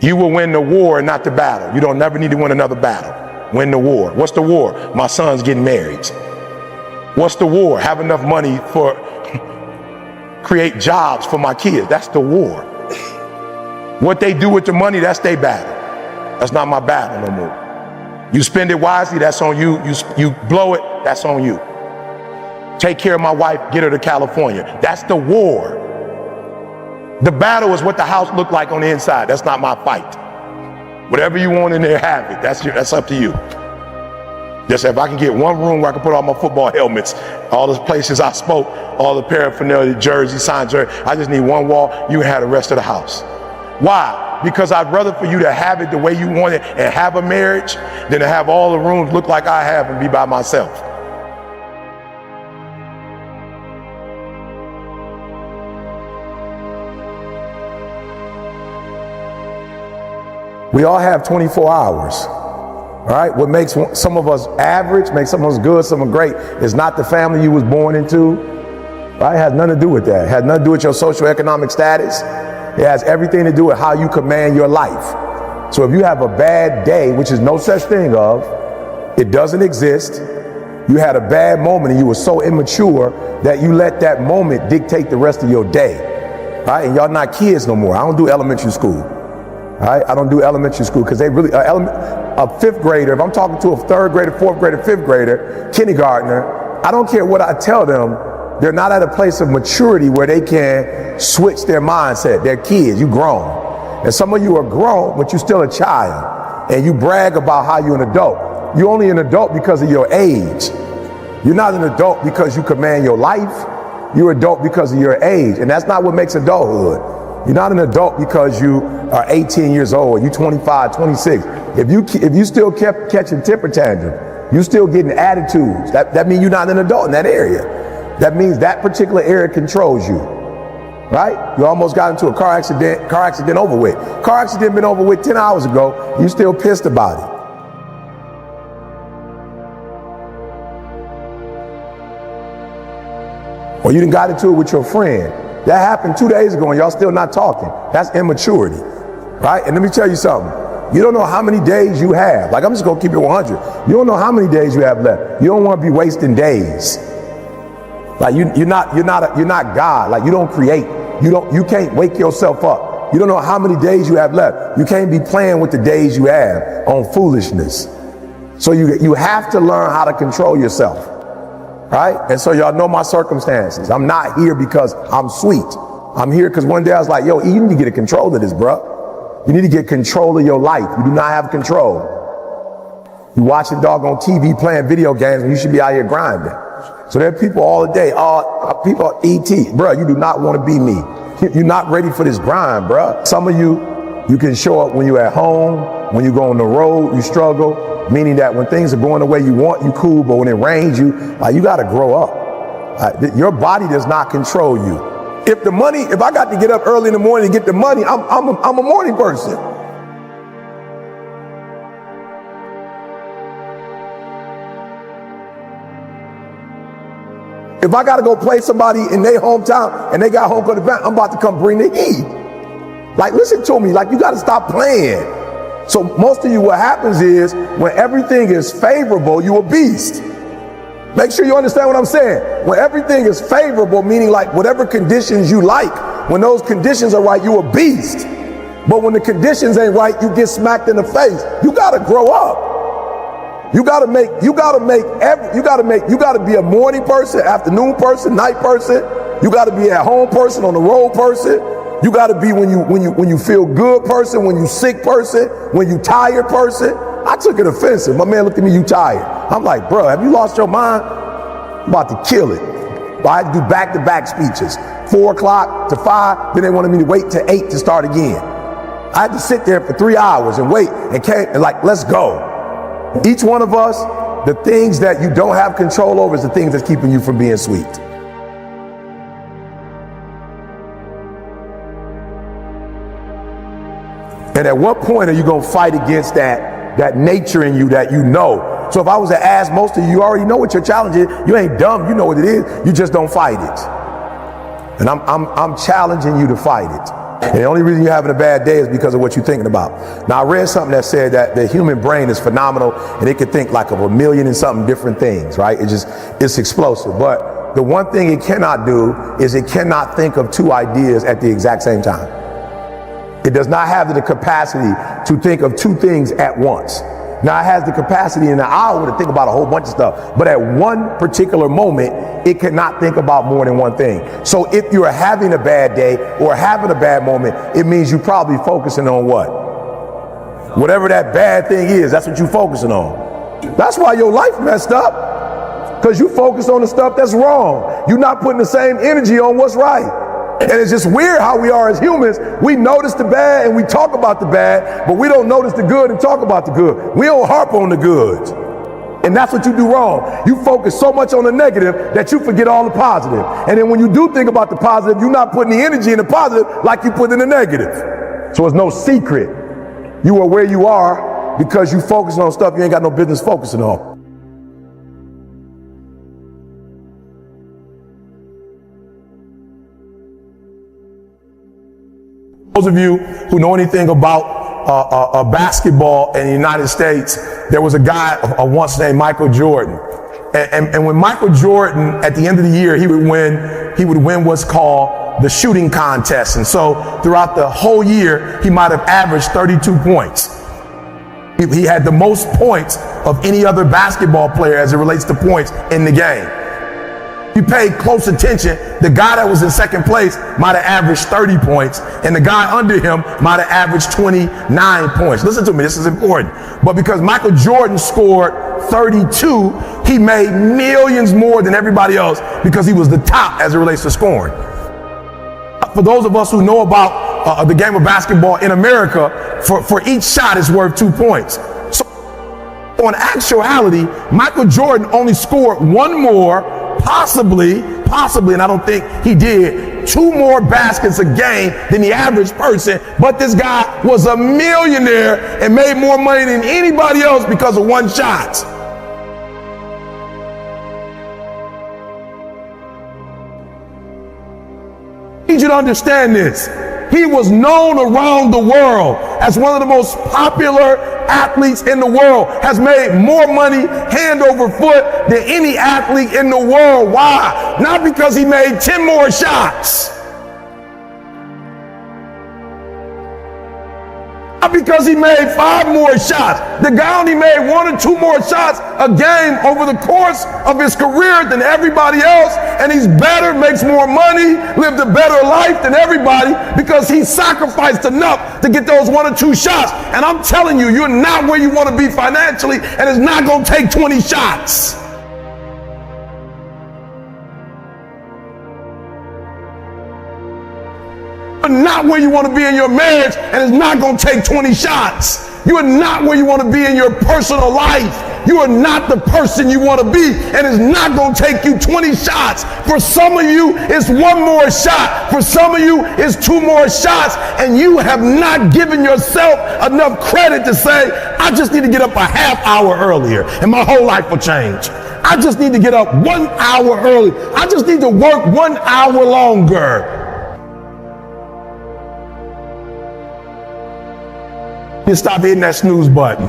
You will win the war and not the battle. You don't never need to win another battle. Win the war. What's the war? My son's getting married. What's the war? Have enough money for create jobs for my kids. That's the war. What they do with the money, that's their battle. That's not my battle no more. You spend it wisely, that's on you. You blow it, that's on you. Take care of my wife, get her to California. That's the war. The battle is what the house looked like on the inside. That's not my fight. Whatever you want in there, have it. That's up to you. Just if I can get one room where I can put all my football helmets, all the places I spoke, all the paraphernalia, jerseys, signed jersey, I just need one wall, you can have the rest of the house. Why? Because I'd rather for you to have it the way you want it and have a marriage than to have all the rooms look like I have and be by myself. We all have 24 hours, all right? What makes some of us average, makes some of us good, some are great, is not the family you was born into, right? It has nothing to do with that. It has nothing to do with your socioeconomic status. It has everything to do with how you command your life. So if you have a bad day, which is no such thing of, it doesn't exist, you had a bad moment and you were so immature that you let that moment dictate the rest of your day, right? And y'all not kids no more. I don't do elementary school. All right, I don't do elementary school because they really, a fifth grader, if I'm talking to a third grader, fourth grader, fifth grader, kindergartner, I don't care what I tell them, they're not at a place of maturity where they can switch their mindset. They're kids, you grown. And some of you are grown, but you're still a child. And you brag about how you're an adult. You're only an adult because of your age. You're not an adult because you command your life. You're an adult because of your age. And that's not what makes adulthood. You're not an adult because you are 18 years old, you're 25, 26. If you still kept catching temper tantrum, you still getting attitudes, that means you're not an adult in that area. That means that particular area controls you, right? You almost got into a car accident over with. Car accident been over with 10 hours ago, you still pissed about it. Or you done got into it with your friend. That happened 2 days ago and y'all still not talking. That's immaturity, right? And let me tell you something. You don't know how many days you have. Like, I'm just gonna keep it 100. You don't know how many days you have left. You don't want to be wasting days. Like you're not God. Like you don't create. You can't wake yourself up. You don't know how many days you have left. You can't be playing with the days you have on foolishness. So you have to learn how to control yourself. Right? And so y'all know my circumstances. I'm not here because I'm sweet. I'm here because one day I was like, yo, you need to get control of this, bro. You need to get control of your life. You do not have control. You watching doggone TV playing video games when you should be out here grinding. So there are people all the day, people ET. Bro, you do not want to be me. You're not ready for this grind, bro. Some of you can show up when you're at home, when you go on the road, you struggle. Meaning that when things are going the way you want, you cool, but when it rains, you got to grow up. Your body does not control you. If I got to get up early in the morning to get the money, I'm a morning person. If I got to go play somebody in their hometown and they got home court advantage, I'm about to come bring the heat. Like, listen to me, like you got to stop playing. So most of you, what happens is when everything is favorable, you a beast. Make sure you understand what I'm saying. When everything is favorable, meaning like whatever conditions you like, when those conditions are right, you a beast. But when the conditions ain't right, you get smacked in the face. You gotta grow up. You gotta be a morning person, afternoon person, night person. You gotta be at home person, on the road person. You got to be when you feel good person, when you sick person, when you tired person. I took it offensive. My man looked at me, you tired. I'm like, bro, have you lost your mind? I'm about to kill it. But I had to do back-to-back speeches, 4 o'clock to 5. Then they wanted me to wait till 8 to start again. I had to sit there for 3 hours and wait and like, let's go. Each one of us, the things that you don't have control over is the things that's keeping you from being sweet. And at what point are you going to fight against that nature in you that you know? So if I was to ask most of you, you already know what your challenge is. You ain't dumb. You know what it is. You just don't fight it. And I'm challenging you to fight it. And the only reason you're having a bad day is because of what you're thinking about. Now, I read something that said that the human brain is phenomenal and it can think like of 1,000,000 and something different things, right? It's explosive. But the one thing it cannot do is it cannot think of two ideas at the exact same time. It does not have the capacity to think of two things at once. Now, it has the capacity in an hour to think about a whole bunch of stuff, but at one particular moment, it cannot think about more than one thing. So if you're having a bad day or having a bad moment, it means you're probably focusing on what? Whatever that bad thing is, that's what you're focusing on. That's why your life messed up, because you focus on the stuff that's wrong. You're not putting the same energy on what's right. And it's just weird how we are as humans. We notice the bad and we talk about the bad, but we don't notice the good and talk about the good. We don't harp on the good. And that's what you do wrong. You focus so much on the negative that you forget all the positive. And then when you do think about the positive, you're not putting the energy in the positive like you put in the negative. So it's no secret you are where you are because you focus on stuff you ain't got no business focusing on. Those of you who know anything about basketball in the United States, there was a guy once named Michael Jordan. And when Michael Jordan, at the end of the year, he would win what's called the shooting contest. And so throughout the whole year, he might have averaged 32 points. He had the most points of any other basketball player as it relates to points in the game. You paid close attention, the guy that was in second place might have averaged 30 points, and the guy under him might have averaged 29 points. Listen to me, this is important. But because Michael Jordan scored 32, he made millions more than everybody else because he was the top as it relates to scoring. For those of us who know about the game of basketball in America, for each shot is worth 2 points. So in actuality, Michael Jordan only scored one more, possibly, and I don't think he did, 2 more baskets a game than the average person, but this guy was a millionaire and made more money than anybody else because of one shot. I need you to understand this. He was known around the world as one of the most popular athletes in the world, has made more money hand over foot than any athlete in the world. Why? Not because he made 10 more shots. Not because he made 5 more shots. The guy only made 1 or 2 more shots a game over the course of his career than everybody else, and he's better, makes more money, lived a better life than everybody because he sacrificed enough to get those 1 or 2 shots. And I'm telling you, you're not where you want to be financially, and it's not going to take 20 shots. You're not where you want to be in your marriage, and it's not going to take 20 shots. You are not where you want to be in your personal life. You are not the person you want to be, and it's not going to take you 20 shots. For some of you, it's 1 more shot. For some of you, it's 2 more shots, and you have not given yourself enough credit to say, I just need to get up a half hour earlier, and my whole life will change. I just need to get up 1 hour early. I just need to work 1 hour longer. You stop hitting that snooze button.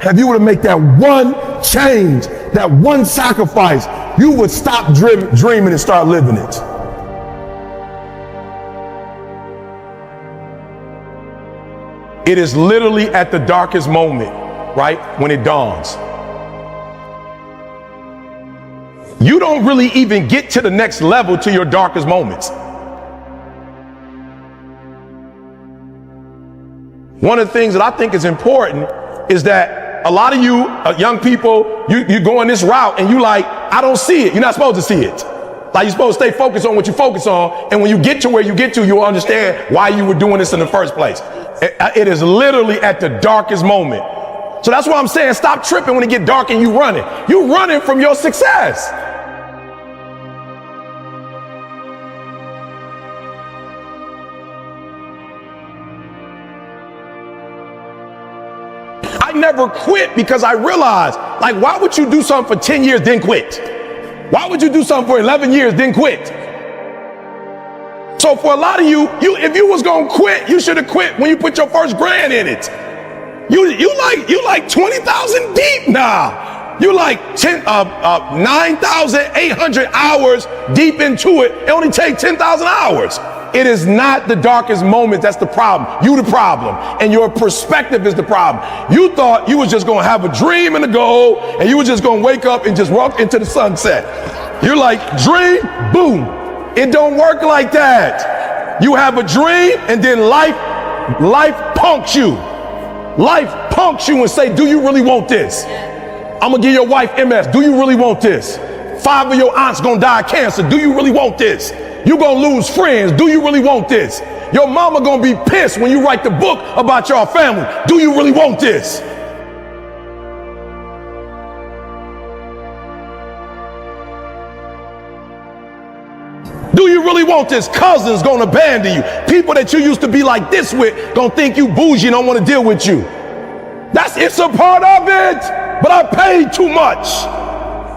If you were to make that one change, that one sacrifice, you would stop dreaming and start living it. It is literally at the darkest moment, right, when it dawns. You don't really even get to the next level to your darkest moments. One of the things that I think is important is that a lot of you young people, you go in this route and you like, I don't see it. You're not supposed to see it. Like, you're supposed to stay focused on what you focus on. And when you get to where you get to, you'll understand why you were doing this in the first place. It is literally at the darkest moment. So that's why I'm saying, stop tripping when it get dark and you running. You're running from your success. I never quit because I realized, like, why would you do something for 10 years then quit? Why would you do something for 11 years then quit? So for a lot of you, if you was gonna quit, you should have quit when you put your first grand in it. You like 20,000 deep now. You like 9,800 hours deep into it. It only takes 10,000 hours. It is not the darkest moment that's the problem. You the problem, and your perspective is the problem. You thought you was just gonna have a dream and a goal, and you was just gonna wake up and just walk into the sunset. You're like, dream, boom. It don't work like that. You have a dream, and then life punks you. Life punks you and say, do you really want this? I'm gonna give your wife MS. Do you really want this? 5 of your aunts gonna die of cancer. Do you really want this? You gonna lose friends. Do you really want this? Your mama gonna be pissed when you write the book about your family. Do you really want this? Do you really want this? Cousins gonna abandon you. People that you used to be like this with gonna think you bougie and don't want to deal with you. It's a part of it, but I paid too much.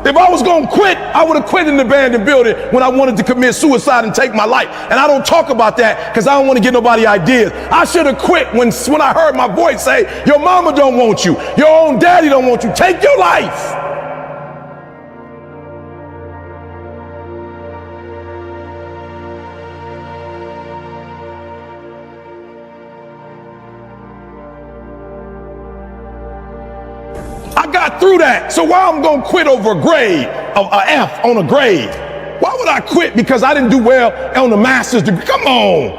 If I was gonna quit, I would have quit in the abandoned building when I wanted to commit suicide and take my life. And I don't talk about that because I don't want to get nobody ideas. I should have quit when I heard my voice say, your mama don't want you, your own daddy don't want you, take your life. I got through that, so why I'm gonna quit over a grade, an F on a grade? Why would I quit because I didn't do well on the master's degree? Come on.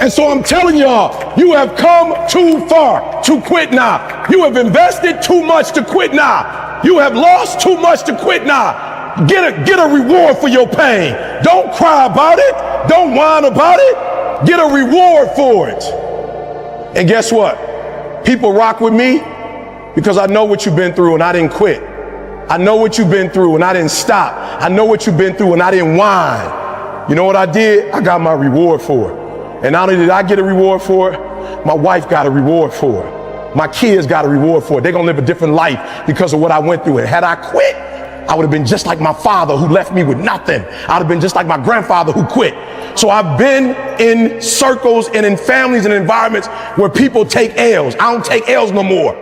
And so I'm telling y'all, you have come too far to quit now. You have invested too much to quit now. You have lost too much to quit now. Get a reward for your pain. Don't cry about it. Don't whine about it. Get a reward for it. And guess what? People rock with me because I know what you've been through and I didn't quit. I know what you've been through and I didn't stop. I know what you've been through and I didn't whine. You know what I did? I got my reward for it. And not only did I get a reward for it, my wife got a reward for it. My kids got a reward for it. They're gonna live a different life because of what I went through. And had I quit, I would have been just like my father who left me with nothing. I'd have been just like my grandfather who quit. So I've been in circles and in families and environments where people take L's. I don't take L's no more.